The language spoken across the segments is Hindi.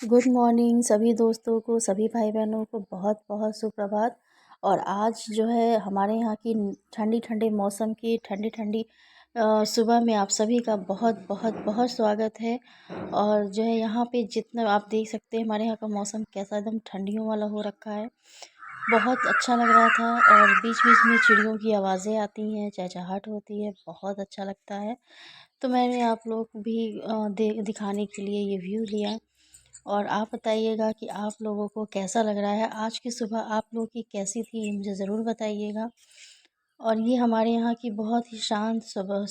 गुड मॉर्निंग सभी दोस्तों को, सभी भाई बहनों को बहुत बहुत सुप्रभात। और आज जो है हमारे यहाँ की ठंडी ठंडी मौसम की ठंडी ठंडी सुबह में आप सभी का बहुत बहुत बहुत स्वागत है। और जो है यहाँ पे जितना आप देख सकते हैं हमारे यहाँ का मौसम कैसा एकदम ठंडियों वाला हो रखा है। बहुत अच्छा लग रहा था और बीच बीच में चिड़ियों की आवाज़ें आती हैं, चहचहाट होती है, बहुत अच्छा लगता है। तो मैंने आप लोग को भी दिखाने के लिए ये व्यू लिया। और आप बताइएगा कि आप लोगों को कैसा लग रहा है। आज की सुबह आप लोगों की कैसी थी, ये मुझे ज़रूर बताइएगा। और ये हमारे यहाँ की बहुत ही शांत सुबह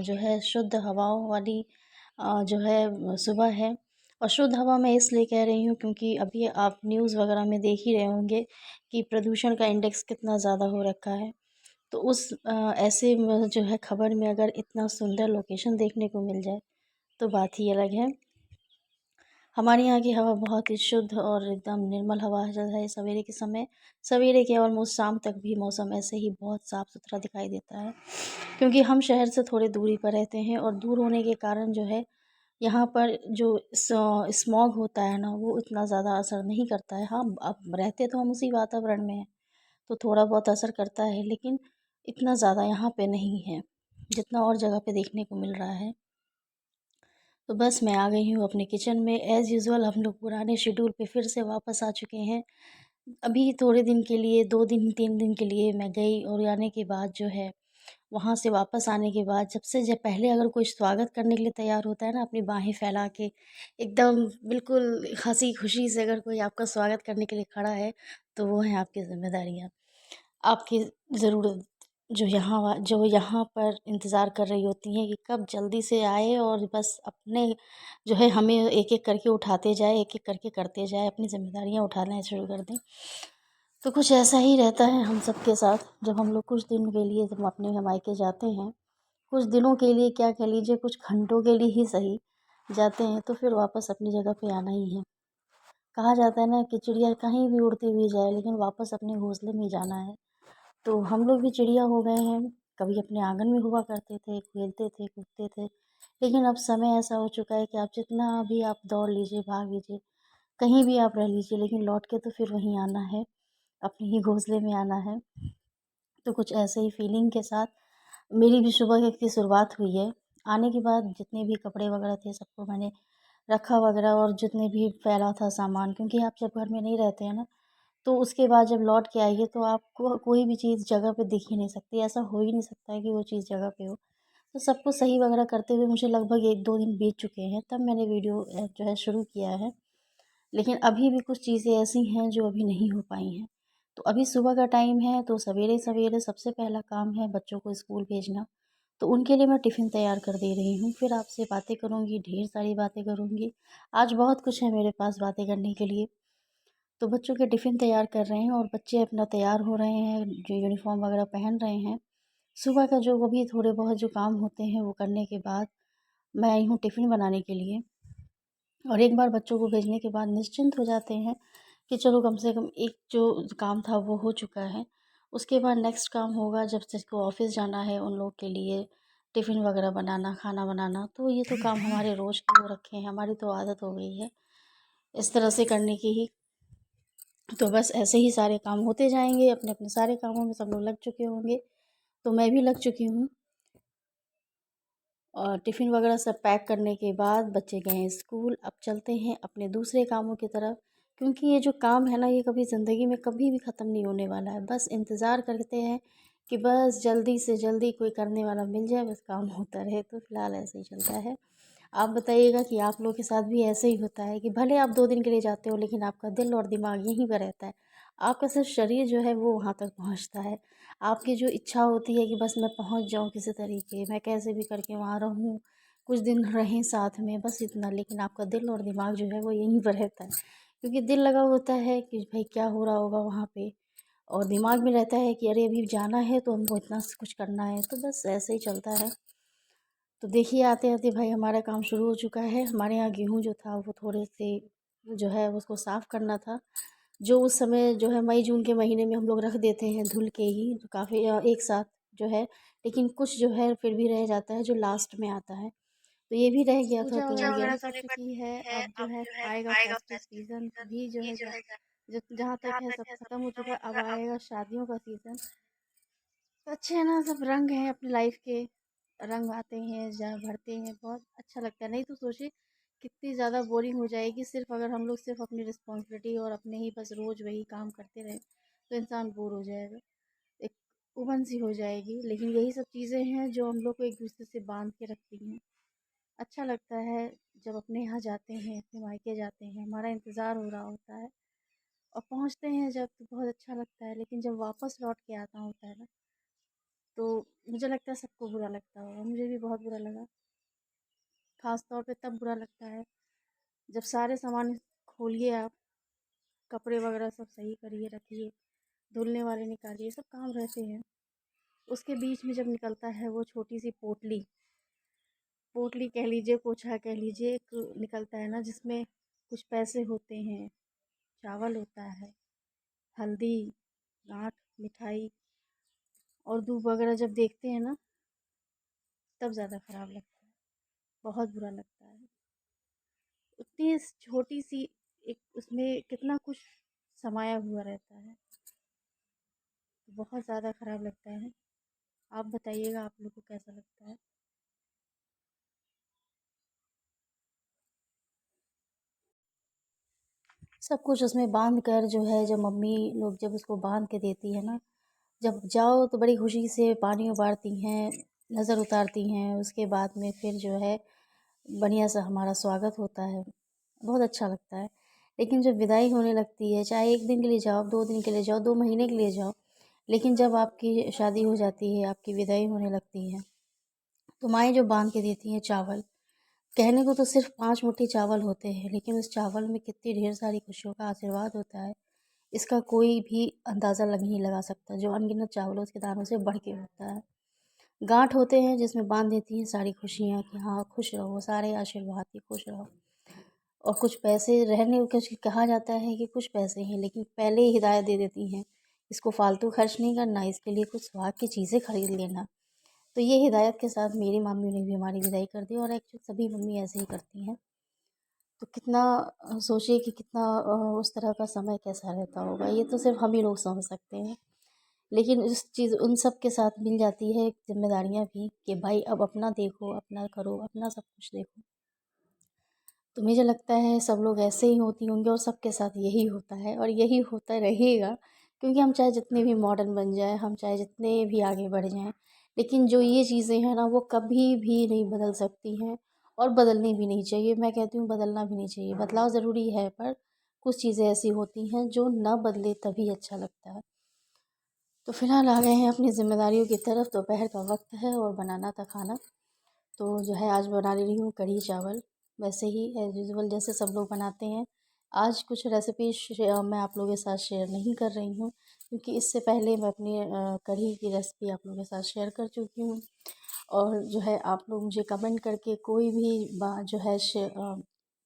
जो है शुद्ध हवाओं वाली जो है सुबह है। और शुद्ध हवा मैं इसलिए कह रही हूँ क्योंकि अभी आप न्यूज़ वगैरह में देख ही रहे होंगे कि प्रदूषण का इंडेक्स कितना ज़्यादा हो रखा है। तो उस ऐसे में जो है खबर में अगर इतना सुंदर लोकेशन देखने को मिल जाए तो बात ही अलग है। हमारे यहाँ की हवा बहुत ही शुद्ध और एकदम निर्मल हवा है सवेरे के समय। सवेरे के ऑलमोस्ट शाम तक भी मौसम ऐसे ही बहुत साफ़ सुथरा दिखाई देता है, क्योंकि हम शहर से थोड़ी दूरी पर रहते हैं और दूर होने के कारण जो है यहाँ पर जो स्मॉग होता है ना, वो इतना ज़्यादा असर नहीं करता है। हाँ, अब रहते तो हम उसी वातावरण में हैं, तो थोड़ा बहुत असर करता है, लेकिन इतना ज़्यादा यहाँ पे नहीं है जितना और जगह पे देखने को मिल रहा है। तो बस मैं आ गई हूँ अपने किचन में। एज़ यूजुअल हम लोग पुराने शेड्यूल पे फिर से वापस आ चुके हैं। अभी थोड़े दिन के लिए 2 दिन 3 दिन के लिए मैं गई और आने के बाद जो है वहाँ से वापस आने के बाद सबसे जब पहले अगर कोई स्वागत करने के लिए तैयार होता है ना, अपनी बाहें फैला के एकदम बिल्कुल हँसी खुशी से अगर कोई आपका स्वागत करने के लिए खड़ा है, तो वो है आपकी ज़िम्मेदारियाँ। आपकी ज़रूरत जो यहाँ पर इंतज़ार कर रही होती हैं कि कब जल्दी से आए और बस अपने जो है हमें एक-एक करके उठाते जाए, एक-एक करके करते जाए, अपनी ज़िम्मेदारियाँ उठाना शुरू कर दें। तो कुछ ऐसा ही रहता है हम सबके साथ, जब हम लोग कुछ दिन के लिए जब अपने मायके जाते हैं, कुछ दिनों के लिए क्या कह लीजिए, कुछ घंटों के लिए ही सही जाते हैं, तो फिर वापस अपनी जगह पे आना ही है। कहा जाता है ना कि चिड़िया कहीं भी उड़ती हुई जाए लेकिन वापस अपने घोंसले में जाना है। तो हम लोग भी चिड़िया हो गए हैं। कभी अपने आंगन में हुआ करते थे, खेलते थे, कूदते थे। लेकिन अब समय ऐसा हो चुका है कि आप जितना भी आप दौड़ लीजिए, भाग लीजिए, कहीं भी आप रह लीजिए, लेकिन लौट के तो फिर वहीं आना है, अपने ही घोंसले में आना है। तो कुछ ऐसे ही फीलिंग के साथ मेरी भी सुबह की शुरुआत हुई है। आने के बाद जितने भी कपड़े वगैरह थे सबको मैंने रखा वगैरह, और जितने भी फैला था सामान, क्योंकि आप जब घर में नहीं रहते हैं ना, तो उसके बाद जब लौट के आइए तो आपको कोई भी चीज़ जगह पे दिख ही नहीं सकती। ऐसा हो ही नहीं सकता है कि वो चीज़ जगह पे हो। तो सब कुछ सही वगैरह करते हुए मुझे लगभग 1-2 दिन बीत चुके हैं, तब मैंने वीडियो जो है शुरू किया है। लेकिन अभी भी कुछ चीज़ें ऐसी हैं जो अभी नहीं हो पाई हैं। तो अभी सुबह का टाइम है, तो सवेरे-सवेरे सबसे पहला काम है बच्चों को स्कूल भेजना। तो उनके लिए मैं टिफ़िन तैयार कर दे रही हूँ। फिर आपसे बातें करूँगी, ढेर सारी बातें करूँगी। आज बहुत कुछ है मेरे पास बातें करने के लिए। तो बच्चों के टिफ़िन तैयार कर रहे हैं और बच्चे अपना तैयार हो रहे हैं, जो यूनिफ़ॉर्म वगैरह पहन रहे हैं। सुबह का जो वो भी थोड़े बहुत जो काम होते हैं वो करने के बाद मैं आई हूँ टिफ़िन बनाने के लिए। और एक बार बच्चों को भेजने के बाद निश्चिंत हो जाते हैं कि चलो कम से कम एक जो काम था वो हो चुका है। उसके बाद नेक्स्ट काम होगा, जब जिसको ऑफ़िस जाना है उन लोग के लिए टिफ़िन वगैरह बनाना, खाना बनाना। तो ये तो काम हमारे रोज़ के हो रखे हैं, हमारी तो आदत हो गई है इस तरह से करने की ही। तो बस ऐसे ही सारे काम होते जाएँगे, अपने-अपने सारे कामों में सब लोग लग चुके होंगे, तो मैं भी लग चुकी हूँ। और टिफ़िन वगैरह सब पैक करने के बाद बच्चे गए हैं स्कूल। अब चलते हैं अपने दूसरे कामों की तरफ, क्योंकि ये जो काम है ना, ये कभी ज़िंदगी में कभी भी ख़त्म नहीं होने वाला है। बस इंतज़ार करते हैं कि बस जल्दी से जल्दी कोई करने वाला मिल जाए, बस काम होता रहे। तो फ़िलहाल ऐसे ही चलता है। आप बताइएगा कि आप लोगों के साथ भी ऐसे ही होता है कि भले आप 2 दिन के लिए जाते हो, लेकिन आपका दिल और दिमाग यहीं पर रहता है। आपका सिर्फ़ शरीर जो है वो वहाँ तक पहुँचता है। आपकी जो इच्छा होती है कि बस मैं पहुँच जाऊँ किसी तरीके, मैं कैसे भी करके वहाँ रहूँ, कुछ दिन रहें साथ में, बस इतना। लेकिन आपका दिल और दिमाग जो है वो यहीं पर रहता है, क्योंकि दिल लगा होता है कि भाई क्या हो रहा होगा वहाँ पे, और दिमाग में रहता है कि अरे अभी जाना है तो हमको इतना कुछ करना है। तो बस ऐसे ही चलता है। तो देखिए आते-आते भाई हमारा काम शुरू हो चुका है। हमारे यहाँ गेहूँ जो था वो थोड़े से जो है उसको साफ़ करना था। जो उस समय जो है मई जून के महीने में हम लोग रख देते हैं धुल के ही, तो काफ़ी एक साथ जो है। लेकिन कुछ जो है फिर भी रह जाता है जो लास्ट में आता है। तो ये भी रह गया था, तो पूजा वगैरह यही तो सब निपट चुकी है। चुकी है, अब जो अब है जो है आएगा आएगा फेस्टिव फेस्टिव सीज़न सीज़न भी जो भी है जो है जहाँ तक जहाँ है तक सब है सब खत्म हो खत्म चुका हो है, अब चुका है। अब आएगा शादियों का सीज़न। तो अच्छे है ना, सब रंग हैं अपनी लाइफ के, रंग आते हैं जहाँ भरते हैं, बहुत अच्छा लगता है। नहीं तो सोचिए कितनी ज़्यादा बोरिंग हो जाएगी, सिर्फ अगर हम लोग सिर्फ अपनी रिस्पॉन्सिबिलिटी और अपने ही बस रोज़ वही काम करते रहें तो इंसान बोर हो जाएगा, एक उबन सी हो जाएगी। लेकिन यही सब चीज़ें हैं जो हम लोग को एक दूसरे से बांध के रखती हैं। अच्छा लगता है जब अपने यहाँ जाते हैं, अपने मायके जाते हैं, हमारा इंतज़ार हो रहा होता है और पहुँचते हैं जब तो बहुत अच्छा लगता है। लेकिन जब वापस लौट के आना होता है ना, तो मुझे लगता है सबको बुरा लगता होगा, मुझे भी बहुत बुरा लगा। ख़ास तौर पे तब बुरा लगता है जब सारे सामान खोलिए आप, कपड़े वगैरह सब सही करिए, रखिए, धुलने वाले निकालिए, सब काम रहते हैं। उसके बीच में जब निकलता है वो छोटी सी पोटली, पोटली कह लीजिए, पोछा कह लीजिए, एक निकलता है ना जिसमें कुछ पैसे होते हैं, चावल होता है, हल्दी, गाँठ, मिठाई और दूध वगैरह जब देखते हैं ना, तब ज़्यादा ख़राब लगता है, बहुत बुरा लगता है। उतनी छोटी सी एक उसमें कितना कुछ समाया हुआ रहता है, तो बहुत ज़्यादा ख़राब लगता है। आप बताइएगा आप लोग को कैसा लगता है? सब कुछ उसमें बांध कर जो है, जब मम्मी लोग जब उसको बांध के देती है ना, जब जाओ तो बड़ी खुशी से पानी उबारती हैं, नज़र उतारती हैं, उसके बाद में फिर जो है बढ़िया सा हमारा स्वागत होता है, बहुत अच्छा लगता है। लेकिन जब विदाई होने लगती है, चाहे 1 दिन के लिए जाओ, 2 दिन के लिए जाओ, 2 महीने के लिए जाओ, लेकिन जब आपकी शादी हो जाती है, आपकी विदाई होने लगती है, तो माएँ जो बाँध के देती हैं चावल, कहने को तो सिर्फ़ 5 मुट्ठी चावल होते हैं, लेकिन उस चावल में कितनी ढेर सारी खुशियों का आशीर्वाद होता है, इसका कोई भी अंदाज़ा नहीं लगा सकता, जो अनगिनत चावलों के दानों से बढ़ के होता है। गाँठ होते हैं जिसमें बाँध देती हैं सारी खुशियाँ कि हाँ, खुश रहो, सारे आशीर्वाद कि खुश रहो। और कुछ पैसे रहने कुछ कहा जाता है कि कुछ पैसे हैं, लेकिन पहले ही हिदायत दे देती हैं, इसको फ़ालतू खर्च नहीं करना, इसके लिए कुछ स्वाद की चीज़ें खरीद लेना। तो ये हिदायत के साथ मेरी मम्मी ने भी हमारी विदाई कर दी, और एक्चुअली सभी मम्मी ऐसे ही करती हैं। तो कितना सोचिए कि कितना उस तरह का समय कैसा रहता होगा, ये तो सिर्फ़ हम ही लोग समझ सकते हैं। लेकिन इस चीज़ उन सब के साथ मिल जाती है ज़िम्मेदारियाँ भी कि भाई अब अपना देखो, अपना करो, अपना सब कुछ देखो। तो मुझे लगता है सब लोग ऐसे ही होती होंगे और सबके साथ यही होता है और यही होता रहेगा, क्योंकि हम चाहे जितने भी मॉडर्न बन जाएँ, हम चाहे जितने भी आगे बढ़ जाएँ, लेकिन जो ये चीज़ें हैं ना, वो कभी भी नहीं बदल सकती हैं और बदलनी भी नहीं चाहिए। मैं कहती हूँ बदलना भी नहीं चाहिए, बदलाव ज़रूरी है, पर कुछ चीज़ें ऐसी होती हैं जो ना बदले तभी अच्छा लगता है। तो फ़िलहाल आ गए हैं अपनी ज़िम्मेदारियों की तरफ, दोपहर का वक़्त है और बनाना था खाना। तो जो है आज बना रही हूँ कढ़ी चावल, वैसे ही एज़ यूजुअल जैसे सब लोग बनाते हैं। आज कुछ रेसिपी मैं आप लोगों के साथ शेयर नहीं कर रही हूँ, क्योंकि इससे पहले मैं अपनी कढ़ी की रेसिपी आप लोगों के साथ शेयर कर चुकी हूँ। और जो है आप लोग मुझे कमेंट करके कोई भी जो है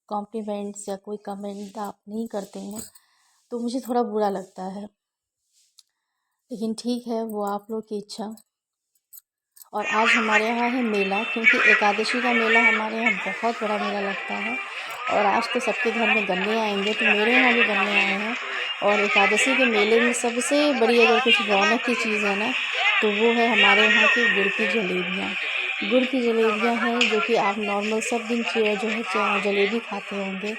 कॉम्प्लीमेंट्स या कोई कमेंट आप नहीं करते हैं, तो मुझे थोड़ा बुरा लगता है। लेकिन ठीक है, वो आप लोग की इच्छा। और आज हमारे यहाँ है मेला, क्योंकि एकादशी का मेला हमारे यहाँ बहुत बड़ा मेला लगता है। और आज तो सबके घर में गन्ने आएंगे, तो मेरे यहाँ भी गन्ने आए हैं। और एकादशी के मेले में सबसे बड़ी अगर कुछ रौनक की चीज़ है ना, तो वो है हमारे यहाँ की गुड़ की जलेबियाँ। गुड़ की जलेबियाँ हैं जो कि आप नॉर्मल सब दिन जो है जलेबी खाते होंगे,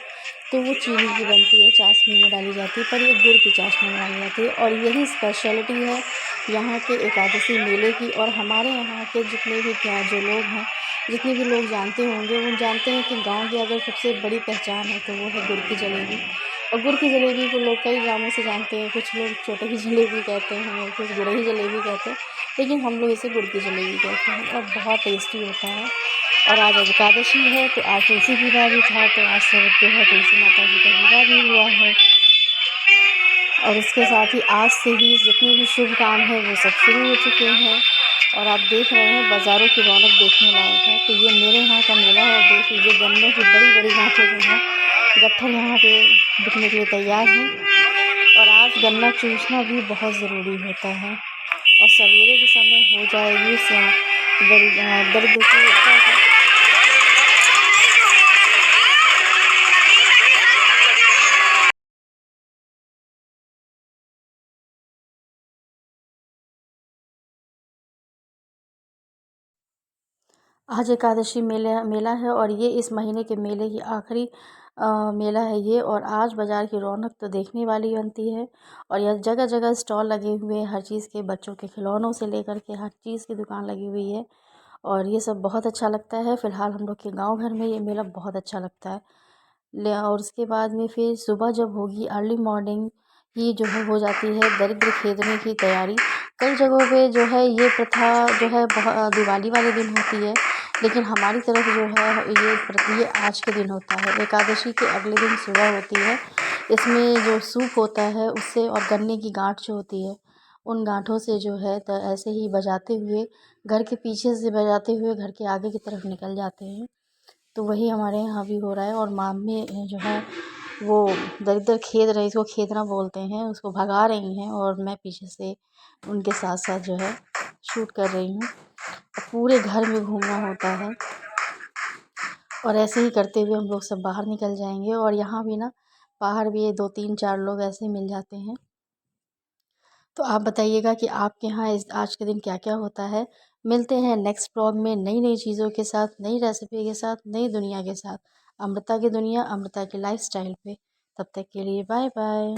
तो वो चीनी की बनती है, चाशनी में डाली जाती है, पर ये गुड़ की चाशनी में डाली जाती है। और यही स्पेशलिटी है यहाँ के एकादशी मेले की। और हमारे यहाँ के जितने भी जो लोग हैं, जितने भी लोग जानते होंगे, वो जानते हैं कि गांव की अगर सबसे बड़ी पहचान है तो वो है गुड़ की जलेबी। और गुड़ की जलेबी को लोग कई नामों से जानते हैं, कुछ लोग छोटे की जलेबी कहते हैं, कुछ गुड़ही जलेबी कहते हैं, लेकिन हम लोग इसे गुड़ की जलेबी कहते हैं और बहुत टेस्टी होता है। और आज एकादशी है, तो आज तुलसी विवाह भी था, तो आज से जो है तुलसी माता जी का विवाह भी हुआ है। और इसके साथ ही आज से ही जितने भी शुभ काम है वो सब शुरू हो चुके हैं। और आप देख रहे हैं बाज़ारों की रौनक देखने लायक है। तो ये मेरे यहाँ का मेला है, और देख लीजिए गन्नों की बड़ी बड़ी गांठें जो हैं, गट्ठर यहाँ पे बिकने के लिए तैयार हैं। और आज गन्ना चूसना भी बहुत ज़रूरी होता है। और सवेरे के समय हो जाएगी दर्द की आज एकादशी मेला मेला है और ये इस महीने के मेले की आखिरी मेला है ये। और आज बाज़ार की रौनक तो देखने वाली बनती है। और यह जगह जगह स्टॉल लगे हुए हैं हर चीज़ के, बच्चों के खिलौनों से लेकर के हर चीज़ की दुकान लगी हुई है। और ये सब बहुत अच्छा लगता है। फ़िलहाल हम लोग के गांव घर में ये मेला बहुत अच्छा लगता है। ले और उसके बाद में फिर सुबह जब होगी अर्ली मॉर्निंग ही जो है हो जाती है दरिद्र खेदने की तैयारी। कई जगहों पे जो है ये प्रथा जो है दिवाली वाले दिन होती है, लेकिन हमारी तरफ जो है ये आज के दिन होता है। एकादशी के अगले दिन सुबह होती है। इसमें जो सूप होता है उससे और गन्ने की गांठ जो होती है उन गांठों से जो है ऐसे ही बजाते हुए घर के पीछे से बजाते हुए घर के आगे की तरफ निकल जाते हैं। तो वही हमारे यहाँ भी हो रहा है। और मामी जो है वो दर-दर खेद रही, इसको खेदना बोलते हैं, उसको भगा रही हैं और मैं पीछे से उनके साथ साथ जो है शूट कर रही हूँ। पूरे घर में घूमना होता है और ऐसे ही करते हुए हम लोग सब बाहर निकल जाएंगे। और यहाँ भी ना बाहर भी 2-3-4 लोग ऐसे ही मिल जाते हैं। तो आप बताइएगा कि आपके यहाँ इस आज के दिन क्या क्या होता है। मिलते हैं नेक्स्ट ब्लॉग में नई नई चीज़ों के साथ, नई रेसिपी के साथ, नई दुनिया के साथ। अमृता की दुनिया, अमृता की लाइफस्टाइल पे। तब तक के लिए बाय बाय।